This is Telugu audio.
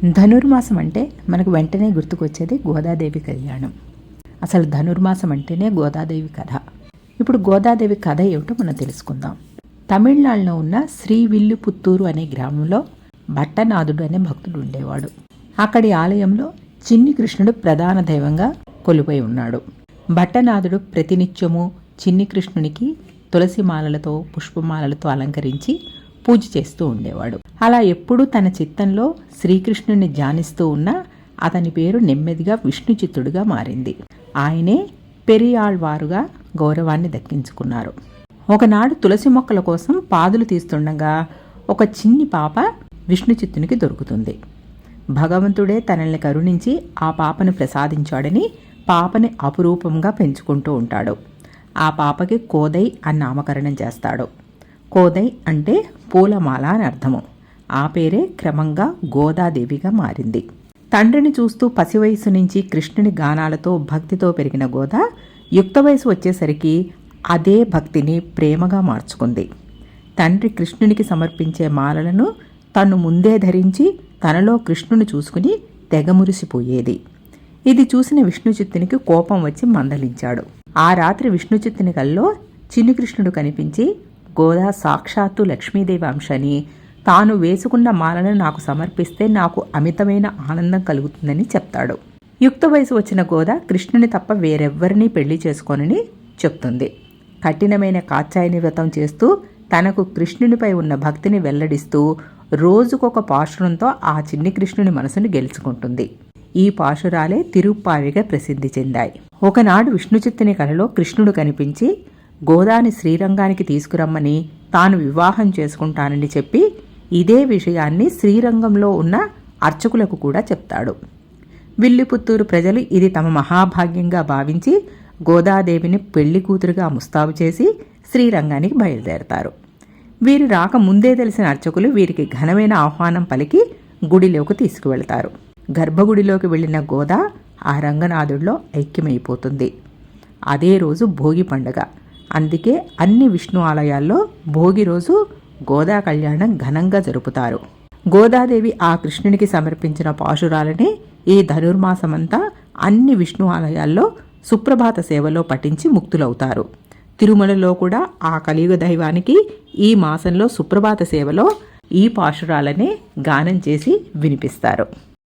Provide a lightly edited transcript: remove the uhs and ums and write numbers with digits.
ధనుర్మాసం అంటే మనకు వెంటనే గుర్తుకొచ్చేది గోదాదేవి కళ్యాణం. అసలు ధనుర్మాసం అంటేనే గోదాదేవి కథ. ఇప్పుడు గోదాదేవి కథ ఏమిటో మనం తెలుసుకుందాం. తమిళనాడులో ఉన్న శ్రీవిల్లుపుత్తూరు అనే గ్రామంలో భట్టనాథుడు అనే భక్తుడు ఉండేవాడు. అక్కడి ఆలయంలో చిన్ని కృష్ణుడు ప్రధాన దైవంగా కొలువై ఉన్నాడు. భట్టనాథుడు ప్రతినిత్యము చిన్ని కృష్ణునికి తులసి మాలలతో పుష్పమాలలతో అలంకరించి పూజ చేస్తూ ఉండేవాడు. అలా ఎప్పుడూ తన చిత్తంలో శ్రీకృష్ణుని ధ్యానిస్తూ ఉన్న అతని పేరు నెమ్మదిగా విష్ణు చిత్తుడుగా మారింది. ఆయనే పెరియాళ్వారుగా గౌరవాన్ని దక్కించుకున్నారు. ఒకనాడు తులసి మొక్కల కోసం పాదులు తీస్తుండగా ఒక చిన్ని పాప విష్ణు చిత్తునికి దొరుకుతుంది. భగవంతుడే తనల్ని కరుణించి ఆ పాపను ప్రసాదించాడని పాపని అపురూపంగా పెంచుకుంటూ ఉంటాడు. ఆ పాపకి కోదై అని నామకరణం చేస్తాడు. కోదై అంటే పూలమాల అని అర్థము. ఆ పేరే క్రమంగా గోదాదేవిగా మారింది. తండ్రిని చూస్తూ పసి వయసు నుంచి కృష్ణుని గానాలతో భక్తితో పెరిగిన గోదా యుక్త వయసు వచ్చేసరికి అదే భక్తిని ప్రేమగా మార్చుకుంది. తండ్రి కృష్ణునికి సమర్పించే మాలలను తను ముందే ధరించి తనలో కృష్ణుని చూసుకుని తెగమురిసిపోయేది. ఇది చూసిన విష్ణుచిత్తునికి కోపం వచ్చి మందలించాడు. ఆ రాత్రి విష్ణుచిత్తుని కల్లో చిన్ని కృష్ణుడు కనిపించి, గోదా సాక్షాత్తు లక్ష్మీదేవి అంశని, తాను వేసుకున్న మాలను నాకు సమర్పిస్తే నాకు అమితమైన ఆనందం కలుగుతుందని చెప్తాడు. యుక్త వయసు వచ్చిన గోదా కృష్ణుని తప్ప వేరెవ్వరినీ పెళ్లి చేసుకోనని చెప్తుంది. కఠినమైన కాత్యాయని వ్రతం చేస్తూ తనకు కృష్ణునిపై ఉన్న భక్తిని వెల్లడిస్తూ రోజుకొక పాశురంతో ఆ చిన్ని కృష్ణుని మనసును గెలుచుకుంటుంది. ఈ పాశురాలే తిరుప్పావిగా ప్రసిద్ధి చెందాయి. ఒకనాడు విష్ణుచిత్తుని కలలో కృష్ణుడు కనిపించి గోదాని శ్రీరంగానికి తీసుకురమ్మని తాను వివాహం చేసుకుంటానని చెప్పి ఇదే విషయాన్ని శ్రీరంగంలో ఉన్న అర్చకులకు కూడా చెప్తాడు. విల్లుపుత్తూరు ప్రజలు ఇది తమ మహాభాగ్యంగా భావించి గోదాదేవిని పెళ్లి కూతురుగా ముస్తాబు చేసి శ్రీరంగానికి బయలుదేరతారు. వీరు రాక ముందే తెలిసిన అర్చకులు వీరికి ఘనమైన ఆహ్వానం పలికి గుడిలోకి తీసుకువెళ్తారు. గర్భగుడిలోకి వెళ్లిన గోదా ఆ రంగనాథుడిలో ఐక్యమైపోతుంది. అదే రోజు భోగి పండుగ. అందుకే అన్ని విష్ణు ఆలయాల్లో భోగి రోజు గోదా కళ్యాణం ఘనంగా జరుపుతారు. గోదాదేవి ఆ కృష్ణునికి సమర్పించిన పాశురాలని ఈ ధనుర్మాసమంతా అన్ని విష్ణు ఆలయాల్లో సుప్రభాత సేవలో పఠించి ముక్తులవుతారు. తిరుమలలో కూడా ఆ కలియుగ దైవానికి ఈ మాసంలో సుప్రభాత సేవలో ఈ పాశురాలనే గానం చేసి వినిపిస్తారు.